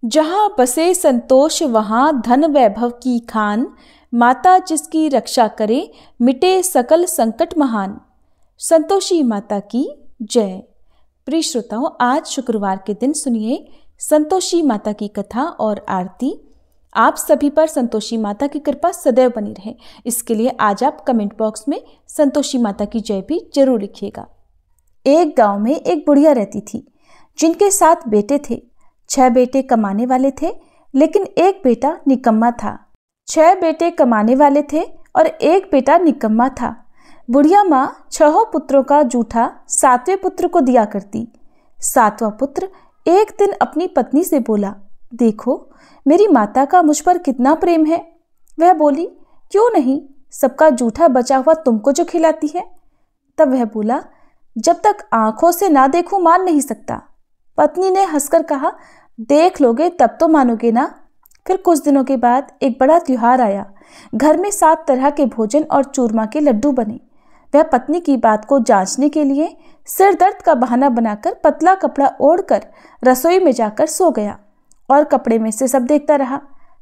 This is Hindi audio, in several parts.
जहाँ बसे संतोष वहाँ धन वैभव की खान, माता जिसकी रक्षा करे मिटे सकल संकट महान। संतोषी माता की जय। प्रिय श्रोताओं, आज शुक्रवार के दिन सुनिए संतोषी माता की कथा और आरती। आप सभी पर संतोषी माता की कृपा सदैव बनी रहे, इसके लिए आज आप कमेंट बॉक्स में संतोषी माता की जय भी जरूर लिखिएगा। एक गांव में एक बुढ़िया रहती थी जिनके 7 बेटे थे। 6 बेटे कमाने वाले थे लेकिन एक बेटा निकम्मा था। 6 बेटे कमाने वाले थे और एक बेटा निकम्मा था। बुढ़िया माँ 6 पुत्रों का जूठा 7वें पुत्र को दिया करती। 7वां पुत्र एक दिन अपनी पत्नी से बोला, देखो मेरी माता का मुझ पर कितना प्रेम है। वह बोली, क्यों नहीं, सबका जूठा बचा हुआ तुमको जो खिलाती है। तब वह बोला, जब तक आंखों से ना देखूं मान नहीं सकता। पत्नी ने हंसकर कहा, देख लोगे तब तो मानोगे ना। फिर कुछ दिनों के बाद एक बड़ा त्योहार आया। घर में 7 तरह के भोजन और चूरमा के लड्डू बने। वह पत्नी की बात को जांचने के लिए सिर दर्द का बहाना बनाकर पतला कपड़ा ओढ़कर रसोई में जाकर सो गया और कपड़े में से सब देखता रहा।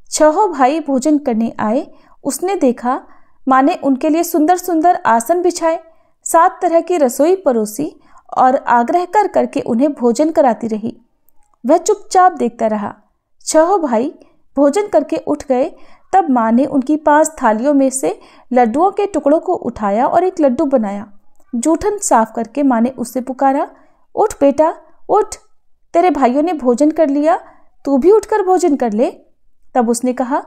6 भाई भोजन करने आए। उसने देखा माँ ने उनके लिए सुंदर सुंदर आसन बिछाए, 7 तरह की रसोई परोसी और आग्रह कर करके उन्हें भोजन कराती रही। वह चुपचाप देखता रहा। 6 भाई भोजन करके उठ गए। तब माँ ने उनकी 5 थालियों में से लड्डुओं के टुकड़ों को उठाया और एक लड्डू बनाया। जूठन साफ करके माँ ने उससे पुकारा, उठ बेटा उठ, तेरे भाइयों ने भोजन कर लिया, तू भी उठकर भोजन कर ले। तब उसने कहा,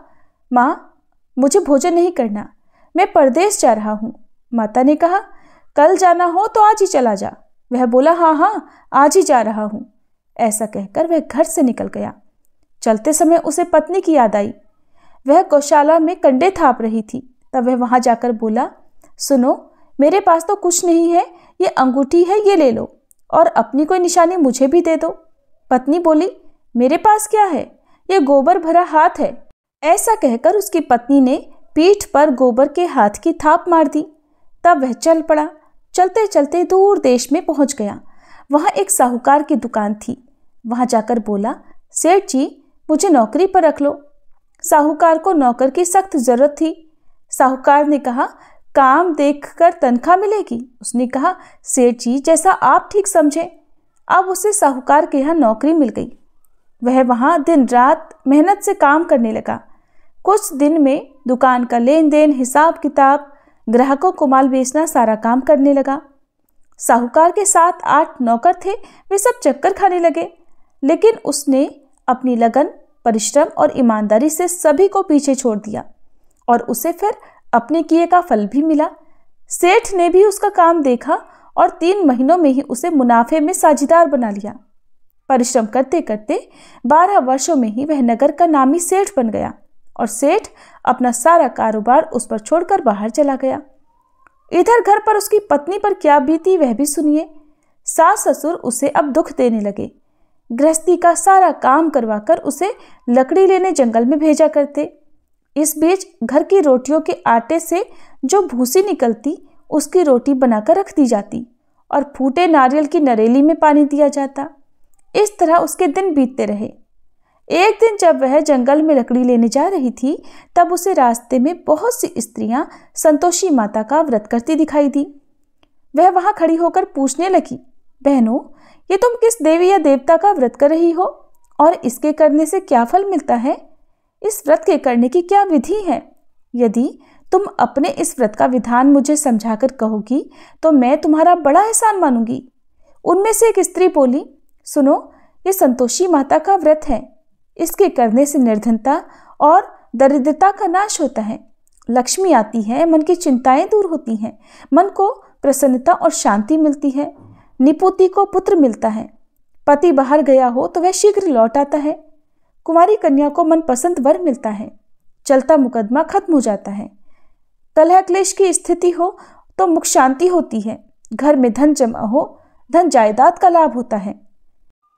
माँ मुझे भोजन नहीं करना, मैं परदेश जा रहा हूँ। माता ने कहा, कल जाना हो तो आज ही चला जा। वह बोला, हाँ हाँ आज ही जा रहा हूँ। ऐसा कहकर वह घर से निकल गया। चलते समय उसे पत्नी की याद आई। वह गौशाला में कंडे थाप रही थी। तब वह वहां जाकर बोला, सुनो मेरे पास तो कुछ नहीं है, ये अंगूठी है, ये ले लो और अपनी कोई निशानी मुझे भी दे दो। पत्नी बोली, मेरे पास क्या है, ये गोबर भरा हाथ है। ऐसा कहकर उसकी पत्नी ने पीठ पर गोबर के हाथ की थाप मार दी। तब वह चल पड़ा। चलते चलते दूर देश में पहुंच गया। वहां एक साहूकार की दुकान थी। वहां जाकर बोला, सेठ जी मुझे नौकरी पर रख लो। साहूकार को नौकर की सख्त जरूरत थी। साहूकार ने कहा, काम देखकर तनख्वाह मिलेगी। उसने कहा, सेठ जी जैसा आप ठीक समझे। अब उसे साहूकार के यहाँ नौकरी मिल गई। वह वहां दिन रात मेहनत से काम करने लगा। कुछ दिन में दुकान का लेन देन, हिसाब किताब, ग्राहकों को माल बेचना सारा काम करने लगा। साहूकार के 7-8 नौकर थे, वे सब चक्कर खाने लगे, लेकिन उसने अपनी लगन, परिश्रम और ईमानदारी से सभी को पीछे छोड़ दिया और उसे फिर अपने किए का फल भी मिला। सेठ ने भी उसका काम देखा और 3 महीनों में ही उसे मुनाफे में साझीदार बना लिया। परिश्रम करते करते 12 वर्षों में ही वह नगर का नामी सेठ बन गया और सेठ अपना सारा कारोबार उस पर छोड़कर बाहर चला गया। इधर घर पर उसकी पत्नी पर क्या बीती वह भी सुनिए। सास ससुर उसे अब दुख देने लगे। गृहस्थी का सारा काम करवाकर उसे लकड़ी लेने जंगल में भेजा करते। इस बीच घर की रोटियों के आटे से जो भूसी निकलती उसकी रोटी बनाकर रख दी जाती और फूटे नारियल की नरेली में पानी दिया जाता। इस तरह उसके दिन बीतते रहे। एक दिन जब वह जंगल में लकड़ी लेने जा रही थी, तब उसे रास्ते में बहुत सी स्त्रियां संतोषी माता का व्रत करती दिखाई दी। वह वहां खड़ी होकर पूछने लगी, बहनों ये तुम किस देवी या देवता का व्रत कर रही हो और इसके करने से क्या फल मिलता है? इस व्रत के करने की क्या विधि है? यदि तुम अपने इस व्रत का विधान मुझे समझाकर कहोगी तो मैं तुम्हारा बड़ा एहसान मानूंगी। उनमें से एक स्त्री बोली, सुनो ये संतोषी माता का व्रत है। इसके करने से निर्धनता और दरिद्रता का नाश होता है, लक्ष्मी आती है, मन की चिंताएं दूर होती हैं, मन को प्रसन्नता और शांति मिलती है, निपुति को पुत्र मिलता है, पति बाहर गया हो तो वह शीघ्र लौट आता है, कुमारी कन्या को मनपसंद वर मिलता है, चलता मुकदमा खत्म हो जाता है, कलह क्लेश की स्थिति हो तो मुख शांति होती है, घर में धन जमा हो, धन जायदाद का लाभ होता है,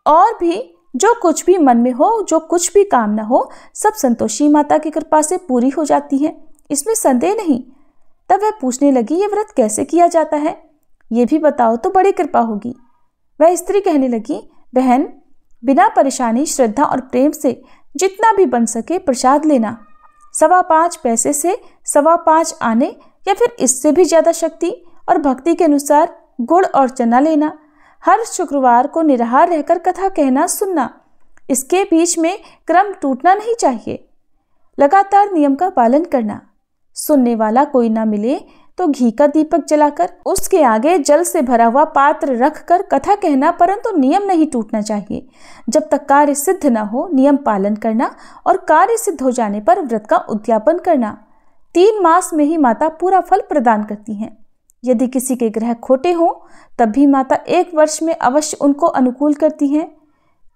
और भी जो कुछ भी मन में हो, जो कुछ भी कामना हो, सब संतोषी माता की कृपा से पूरी हो जाती है, इसमें संदेह नहीं। तब वह पूछने लगी, ये व्रत कैसे किया जाता है, ये भी बताओ तो बड़ी कृपा होगी। वह स्त्री कहने लगी, बहन बिना परेशानी, श्रद्धा और प्रेम से जितना भी बन सके प्रसाद लेना। 5.25 पैसे से 5.25 आने या फिर इससे भी ज्यादा शक्ति और भक्ति के अनुसार गुड़ और चना लेना। हर शुक्रवार को निराहार रहकर कथा कहना सुनना। इसके बीच में क्रम टूटना नहीं चाहिए। लगातार नियम का पालन करना। सुनने वाला कोई ना मिले तो घी का दीपक जलाकर उसके आगे जल से भरा हुआ पात्र रखकर कथा कहना, परंतु नियम नहीं टूटना चाहिए। जब तक कार्य सिद्ध न हो नियम पालन करना और कार्य सिद्ध हो जाने पर व्रत का उद्यापन करना। 3 मास में ही माता पूरा फल प्रदान करती हैं। यदि किसी के ग्रह खोटे हों तब भी माता 1 वर्ष में अवश्य उनको अनुकूल करती हैं।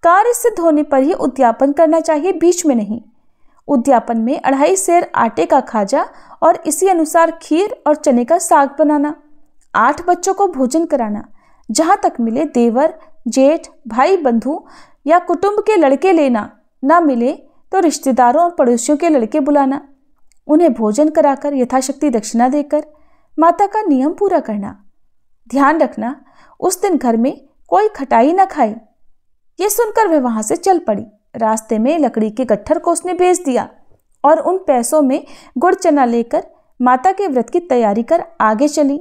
कार्य सिद्ध होने पर ही उद्यापन करना चाहिए, बीच में नहीं। उद्यापन में 2.5 सेर आटे का खाजा और इसी अनुसार खीर और चने का साग बनाना। 8 बच्चों को भोजन कराना। जहाँ तक मिले देवर, जेठ, भाई, बंधु या कुटुंब के लड़के लेना। ना मिले तो रिश्तेदारों और पड़ोसियों के लड़के बुलाना। उन्हें भोजन कराकर यथाशक्ति दक्षिणा देकर माता का नियम पूरा करना। ध्यान रखना उस दिन घर में कोई खटाई न खाए। ये सुनकर वह वहां से चल पड़ी। रास्ते में लकड़ी के गट्ठर को उसने बेच दिया और उन पैसों में गुड़ चना लेकर माता के व्रत की तैयारी कर आगे चली।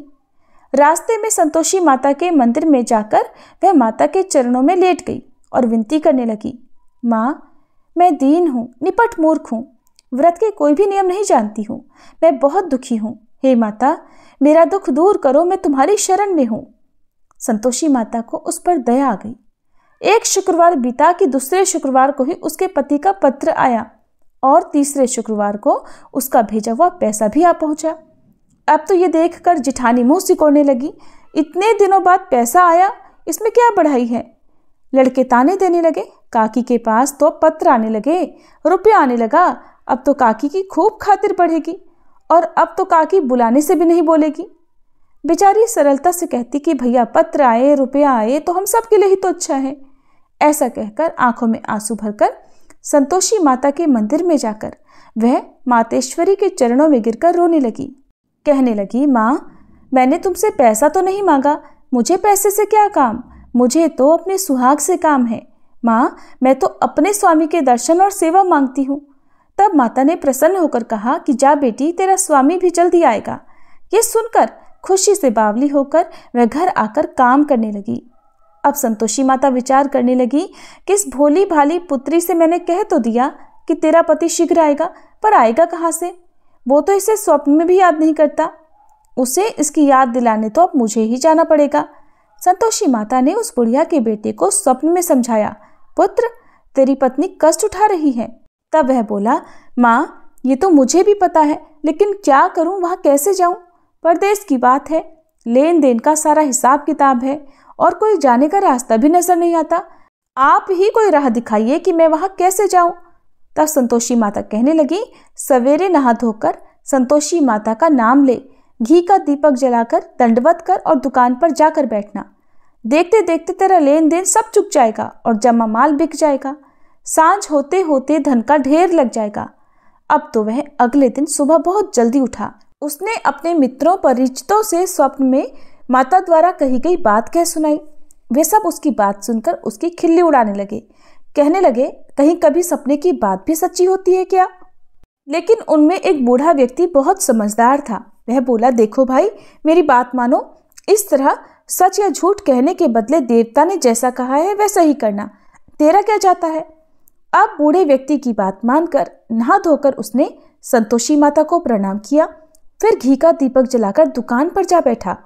रास्ते में संतोषी माता के मंदिर में जाकर वह माता के चरणों में लेट गई और विनती करने लगी, माँ, मैं दीन हूँ, निपट मूर्ख हूँ, व्रत के कोई भी नियम नहीं जानती हूँ, मैं बहुत दुखी हूँ। हे माता, मेरा दुख दूर करो, मैं तुम्हारी शरण में हूँ। संतोषी माता को उस पर दया आ गई। एक शुक्रवार बीता कि दूसरे शुक्रवार को ही उसके पति का पत्र आया और तीसरे शुक्रवार को उसका भेजा हुआ पैसा भी आ पहुंचा। अब तो ये देखकर जिठानी मुंह सिकोड़ने लगी, इतने दिनों बाद पैसा आया, इसमें क्या बढ़ाई है। लड़के ताने देने लगे, काकी के पास तो पत्र आने लगे, रुपया आने लगा, अब तो काकी की खूब खातिर बढ़ेगी और अब तो काकी बुलाने से भी नहीं बोलेगी। बेचारी सरलता से कहती कि भैया पत्र आए, रुपया आए तो हम सब के लिए ही तो अच्छा है। ऐसा कहकर आंखों में आंसू भरकर संतोषी माता के मंदिर में जाकर वह मातेश्वरी के चरणों में गिरकर रोने लगी। कहने लगी, माँ, मैंने तुमसे पैसा तो नहीं मांगा, मुझे पैसे से क्या काम, मुझे तो अपने सुहाग से काम है। माँ, मैं तो अपने स्वामी के दर्शन और सेवा मांगती हूँ। तब माता ने प्रसन्न होकर कहा कि जा बेटी, तेरा स्वामी भी जल्दी आएगा। ये सुनकर खुशी से बावली होकर वह घर आकर काम करने लगी। अब संतोषी माता विचार करने लगी कि इस भोली भाली पुत्री से मैंने कह तो दिया कि तेरा पति शीघ्र आएगा, पर आएगा कहाँ से? वो तो इसे स्वप्न में भी याद नहीं करता। उसे इसकी याद दिलाने तो अब मुझे ही जाना पड़ेगा। संतोषी माता ने उस बुढ़िया के बेटे को स्वप्न में समझाया, पुत्र, तेरी पत्नी कष्ट उठा रही है। तब वह बोला, माँ, ये तो मुझे भी पता है, लेकिन क्या करूँ, वहाँ कैसे जाऊँ? परदेश की बात है, लेन देन का सारा हिसाब किताब है और कोई जाने का रास्ता भी नजर नहीं आता। आप ही कोई राह दिखाइए कि मैं वहां कैसे जाऊं। तब संतोषी माता कहने लगी, सवेरे नहा धोकर संतोषी माता का नाम ले, घी का दीपक जलाकर दंडवत कर और दुकान पर जाकर बैठना। देखते देखते तेरा लेन देन सब चुक जाएगा और जमा माल बिक जाएगा। सांझ होते होते धन का ढेर लग जाएगा। अब तो वह अगले दिन सुबह बहुत जल्दी उठा। उसने अपने मित्रों परिचितों से स्वप्न में माता द्वारा कही गई बात कह सुनाई। वे सब उसकी बात सुनकर उसकी खिल्ली उड़ाने लगे। कहने लगे, कहीं कभी सपने की बात भी सच्ची होती है क्या? लेकिन उनमें एक बूढ़ा व्यक्ति बहुत समझदार था। वह बोला, देखो भाई, मेरी बात मानो, इस तरह सच या झूठ कहने के बदले देवता ने जैसा कहा है वैसा ही करना, तेरा क्या जाता है। अब बूढ़े व्यक्ति की बात मानकर नहा धोकर उसने संतोषी माता को प्रणाम किया, फिर घी का दीपक जलाकर दुकान पर जा बैठा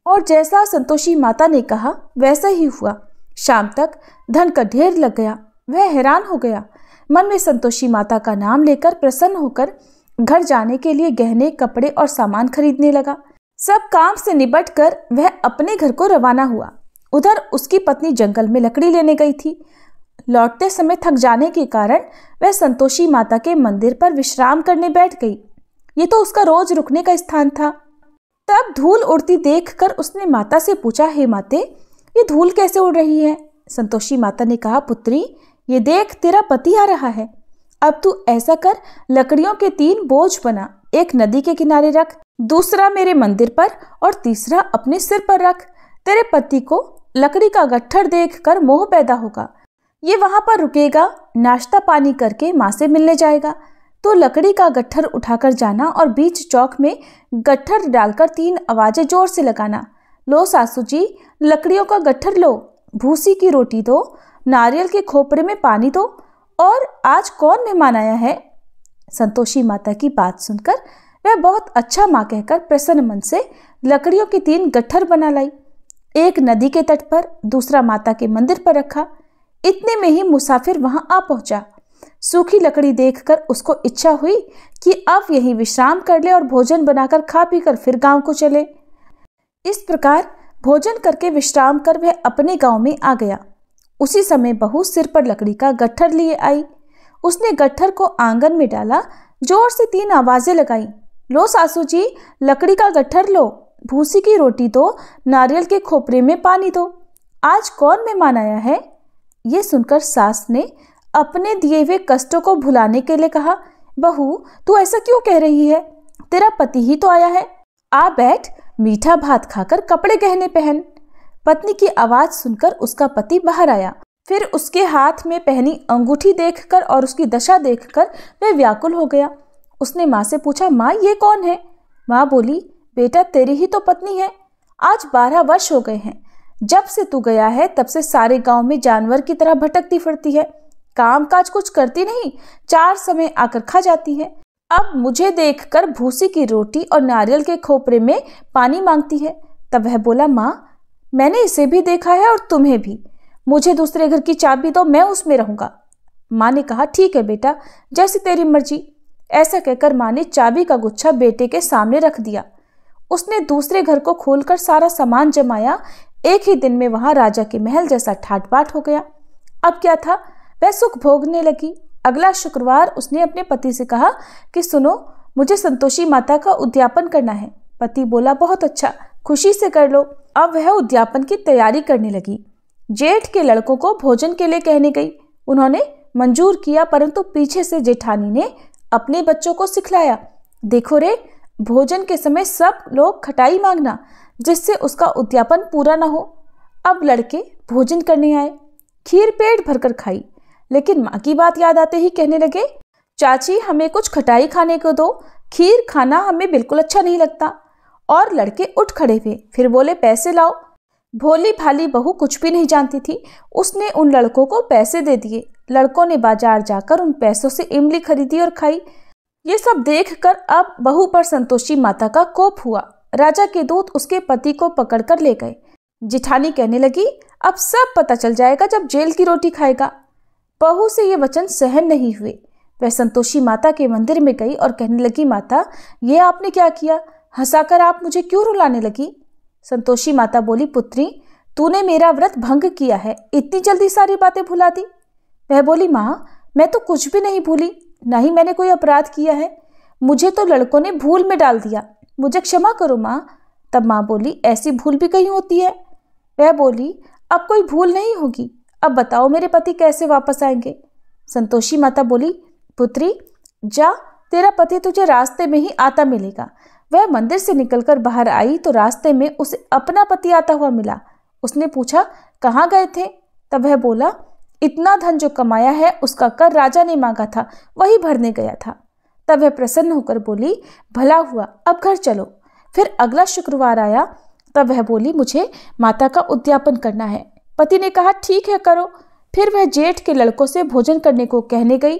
और जैसा संतोषी माता ने कहा वैसा ही हुआ। शाम तक धन का ढेर लग गया। वह हैरान हो गया। मन में संतोषी माता का नाम लेकर प्रसन्न होकर घर जाने के लिए गहने, कपड़े और सामान खरीदने लगा। सब काम से निपट कर वह अपने घर को रवाना हुआ। उधर उसकी पत्नी जंगल में लकड़ी लेने गई थी। लौटते समय थक जाने के कारण वह संतोषी माता के मंदिर पर विश्राम करने बैठ गई। ये तो उसका रोज रुकने का स्थान था। तब धूल उड़ती देखकर उसने माता से पूछा, हे माते, ये धूल कैसे उड़ रही है? संतोषी माता ने कहा, पुत्री, ये देख, तेरा पति आ रहा है। अब तू ऐसा कर, लकड़ियों के 3 बोझ बना, एक नदी के किनारे रख, दूसरा मेरे मंदिर पर और तीसरा अपने सिर पर रख। तेरे पति को लकड़ी का गट्ठर देखकर मोह पैदा होगा। ये वहां पर रुकेगा, नाश्ता पानी करके माँ से मिलने जाएगा। तो लकड़ी का गट्ठर उठाकर जाना और बीच चौक में गट्ठर डालकर 3 आवाजें जोर से लगाना, लो सासू जी लकड़ियों का गट्ठर लो, भूसी की रोटी दो, नारियल के खोपरे में पानी दो, और आज कौन मेहमान आया है। संतोषी माता की बात सुनकर वह बहुत अच्छा माँ कहकर प्रसन्न मन से लकड़ियों के 3 गट्ठर बना लाई। एक नदी के तट पर, दूसरा माता के मंदिर पर रखा। इतने में ही मुसाफिर वहां आ पहुंचा। सूखी लकड़ी देखकर उसको इच्छा हुई कि अब यहीं विश्राम कर ले और भोजन बनाकर खा पीकर फिर गांव को चले। इस प्रकार भोजन करके विश्राम कर वह अपने गांव में आ गया। उसी समय बहू सिर पर लकड़ी का गट्ठर लिए आई। उसने गट्ठर को आंगन में डाला, जोर से 3 आवाजें लगाई, लो सासू जी लकड़ी का गट्ठर लो, भूसी की रोटी दो, नारियल के खोपरे में पानी दो, आज कौन मेहमान आया है। ये सुनकर सास ने अपने दिए हुए कष्टों को भुलाने के लिए कहा, बहू तू ऐसा क्यों कह रही है, तेरा पति ही तो आया है, आ बैठ, मीठा भात खाकर कपड़े गहने पहन। पत्नी की आवाज सुनकर उसका पति बाहर आया। फिर उसके हाथ में पहनी अंगूठी देखकर और उसकी दशा देखकर वह व्याकुल हो गया। उसने माँ से पूछा, माँ ये कौन है। माँ बोली, बेटा तेरी ही तो पत्नी है, आज 12 वर्ष हो गए हैं, जब से तू गया है तब से सारे गांव में जानवर की तरह भटकती फिरती है, काम काज कुछ करती नहीं, 4 समय आकर खा जाती है। अब मुझे देखकर भूसी की रोटी और नारियल के खोपरे में पानी मांगती है। तब वह बोला, माँ मैंने इसे भी देखा है और तुम्हें भी, मुझे दूसरे घर की चाबी दो, मैं उसमें रहूंगा। माँ ने कहा, ठीक है बेटा, जैसी तेरी मर्जी। ऐसा कहकर माँ ने चाबी का गुच्छा बेटे के सामने रख दिया। उसने दूसरे घर को खोलकर सारा सामान जमाया। एक ही दिन में वहां राजा के महल जैसा ठाट बाट हो गया। अब क्या था, वह सुख भोगने लगी। अगला शुक्रवार उसने अपने पति से कहा कि सुनो, मुझे संतोषी माता का उद्यापन करना है। पति बोला, बहुत अच्छा, खुशी से कर लो। अब वह उद्यापन की तैयारी करने लगी। जेठ के लड़कों को भोजन के लिए कहने गई। उन्होंने मंजूर किया, परंतु पीछे से जेठानी ने अपने बच्चों को सिखलाया, देखो रे, भोजन के समय सब लोग खटाई मांगना, जिससे उसका उद्यापन पूरा न हो। अब लड़के भोजन करने आए। खीर पेट भरकर खाई, लेकिन माँ की बात याद आते ही कहने लगे, चाची हमें कुछ खटाई खाने को दो, खीर खाना हमें बिल्कुल अच्छा नहीं लगता। और लड़के उठ खड़े हुए, फिर बोले, पैसे लाओ। भोली भाली बहू कुछ भी नहीं जानती थी, उसने उन लड़कों को पैसे दे दिए। लड़कों ने बाजार जाकर उन पैसों से इमली खरीदी और खाई। ये सब देखकर अब बहू पर संतोषी माता का कोप हुआ। राजा के दूत उसके पति को पकड़कर ले गए। जिठानी कहने लगी, अब सब पता चल जाएगा जब जेल की रोटी खाएगा। बहू से ये वचन सहन नहीं हुए। वह संतोषी माता के मंदिर में गई और कहने लगी, माता ये आपने क्या किया, हंसाकर आप मुझे क्यों रुलाने लगी। संतोषी माता बोली, पुत्री तूने मेरा व्रत भंग किया है, इतनी जल्दी सारी बातें भुला दी। वह बोली, माँ मैं तो कुछ भी नहीं भूली, ना ही मैंने कोई अपराध किया है, मुझे तो लड़कों ने भूल में डाल दिया, मुझे क्षमा करो माँ। तब माँ बोली, ऐसी भूल भी कहीं होती है। वह बोली, अब कोई भूल नहीं होगी, अब बताओ मेरे पति कैसे वापस आएंगे। संतोषी माता बोली, पुत्री जा, तेरा पति तुझे रास्ते में ही आता मिलेगा। वह मंदिर से निकलकर बाहर आई तो रास्ते में उसे अपना पति आता हुआ मिला। उसने पूछा, कहाँ गए थे। तब वह बोला, इतना धन जो कमाया है उसका कर राजा ने मांगा था, वही भरने गया था। तब वह प्रसन्न होकर बोली, भला हुआ, अब घर चलो। फिर अगला शुक्रवार आया। तब वह बोली, मुझे माता का उद्यापन करना है। पति ने कहा, ठीक है करो। फिर वह जेठ के लड़कों से भोजन करने को कहने गई।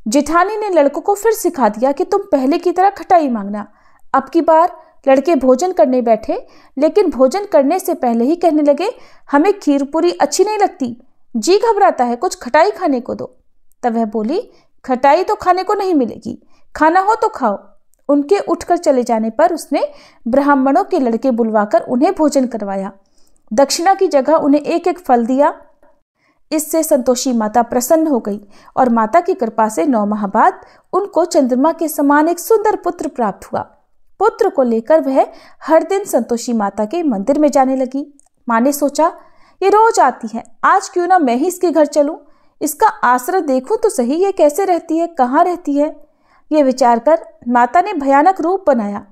जेठानी ने लड़कों को फिर सिखा दिया कि तुम पहले की तरह खटाई मांगना। अब की बार लड़के भोजन करने बैठे, लेकिन भोजन करने से पहले ही कहने लगे, हमें खीर पूरी अच्छी नहीं लगती, जी घबराता है, कुछ खटाई खाने को दो। तब वह बोली, खटाई तो खाने को नहीं मिलेगी, खाना हो तो खाओ। उनके उठकर चले जाने पर उसने ब्राह्मणों के लड़के बुलवाकर उन्हें भोजन करवाया। दक्षिणा की जगह उन्हें एक एक फल दिया। इससे संतोषी माता प्रसन्न हो गई और माता की कृपा से 9 माह बाद उनको चंद्रमा के समान एक सुंदर पुत्र प्राप्त हुआ। पुत्र को लेकर वह हर दिन संतोषी माता के मंदिर में जाने लगी। माँ ने सोचा, ये रोज आती है, आज क्यों ना मैं ही इसके घर चलूं, इसका आश्रय देखूं तो सही, ये कैसे रहती है, कहाँ रहती है। ये विचार कर माता ने भयानक रूप बनाया।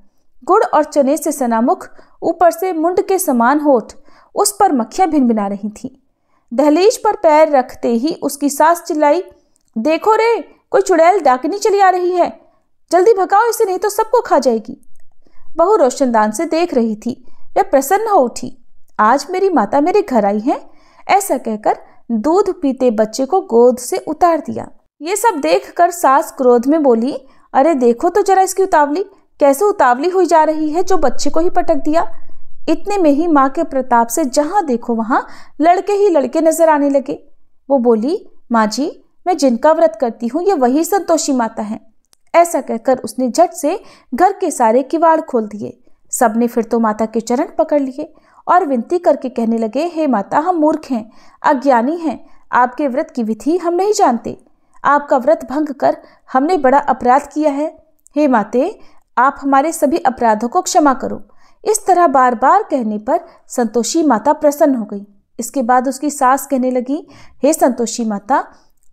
गुड़ और चने से सना मुख, ऊपर से मुंड के समान होठ, उस पर मक्खियां भिनभिना रही थी। दहलीज पर पैर रखते ही उसकी सास चिल्लाई, देखो रे, कोई चुड़ैल डाकनी चली आ रही है, जल्दी भगाओ इसे, नहीं तो सबको खा जाएगी। बहू रोशनदान से देख रही थी। वह प्रसन्न हो उठी, आज मेरी माता मेरे घर आई है। ऐसा कहकर दूध पीते बच्चे को गोद से उतार दिया। ये सब देखकर सास क्रोध में बोली, अरे देखो तो जरा इसकी उतावली, कैसे उतावली हुई जा रही है, जो बच्चे को ही पटक दिया। इतने में ही माँ के प्रताप से जहां देखो वहां लड़के ही लड़के नजर आने लगे। वो बोली, माँ जी, मैं जिनका व्रत करती हूँ ये वही संतोषी माता है। ऐसा कहकर उसने झट से घर के सारे किवाड़ खोल दिए। सबने फिर तो माता के चरण पकड़ लिए और विनती करके कहने लगे, हे माता, हम मूर्ख हैं, अज्ञानी हैं, आपके व्रत की विधि हम नहीं जानते। आपका व्रत भंग कर हमने बड़ा अपराध किया है। हे माते, आप हमारे सभी अपराधों को क्षमा करो। इस तरह बार बार कहने पर संतोषी माता प्रसन्न हो गई। इसके बाद उसकी सास कहने लगी, हे संतोषी माता,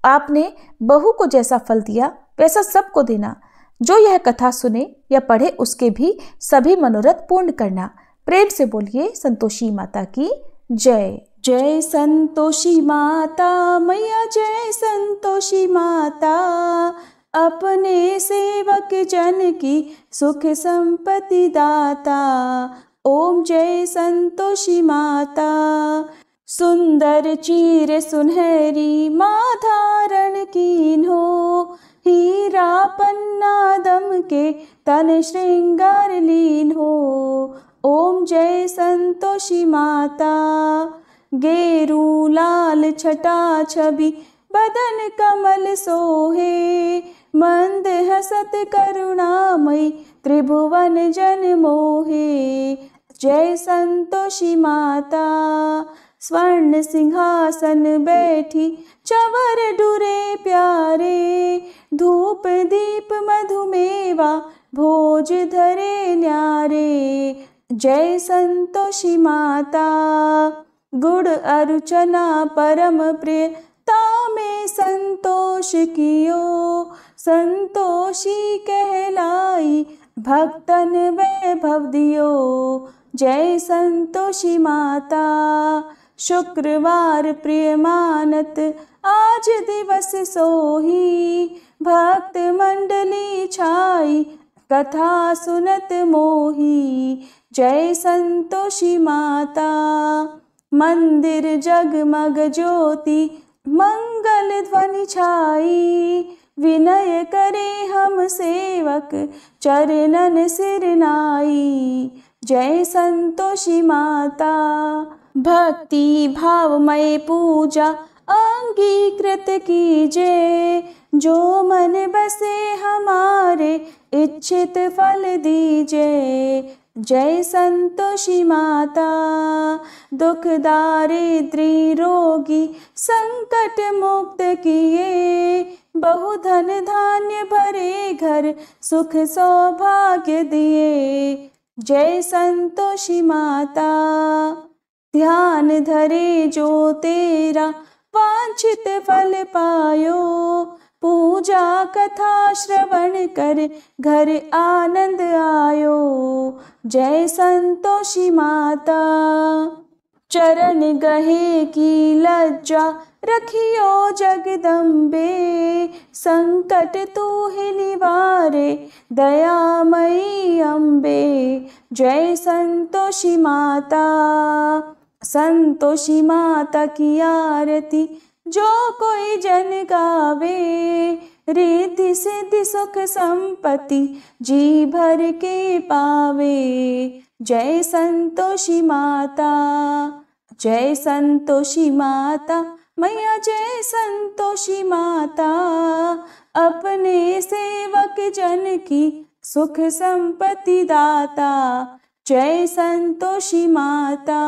आपने बहू को जैसा फल दिया वैसा सबको देना। जो यह कथा सुने या पढ़े उसके भी सभी मनोरथ पूर्ण करना। प्रेम से बोलिए संतोषी माता की जय। जय संतोषी माता मैया, जय संतोषी माता, अपने सेवक जन की सुख संपत्ति दाता। ओम जय संतोषी माता। सुंदर चीर सुनहरी माँ धारण कीन्हो, हीरा पन्ना दम के तन श्रृंगार लीन हो। ओम जय संतोषी माता। गेरू लाल छटा छवि बदन कमल सोहे, मंद हसत करुणामयी त्रिभुवन जन मोहे। जय संतोषी माता। स्वर्ण सिंहासन बैठी चवर डुरे प्यारे, धूप दीप मधुमेवा भोज धरे न्यारे। जय संतोषी माता। गुड़ अरुचना परम प्रिय तामे संतोष कियो, संतोषी कहलाई भक्तन वैभव दियो। जय संतोषी माता। शुक्रवार प्रिय मानत आज दिवस सोही, भक्त मंडली छाई कथा सुनत मोही। जय संतोषी माता। मंदिर जगमग ज्योति मंगल ध्वनि छाई, विनय करे हम सेवक चरणन सिर नाई। जय संतोषी माता। भक्ति भावमय पूजा अंगीकृत कीजे, जो मन बसे हमारे इच्छित फल दीजे। जय संतोषी माता। दुख दारिद्री रोगी संकट मुक्त किए, बहुधन धान्य भरे घर सुख सौभाग्य दिए। जय संतोषी माता। ध्यान धरे जो तेरा वांछित फल पायो, पूजा कथा श्रवण कर घर आनंद आयो। जय संतोषी माता। चरण गहे की लज्जा रखियो जगदम्बे, संकट तू ही निवारे दयामयी अम्बे। जय संतोषी माता। संतोषी माता की आरती जो कोई जन गावे, रिद्धि सिद्धि सुख संपत्ति जी भर के पावे। जय संतोषी माता। जय संतोषी माता मैया, जय संतोषी माता, अपने सेवक जन की सुख संपत्ति दाता। जय संतोषी माता।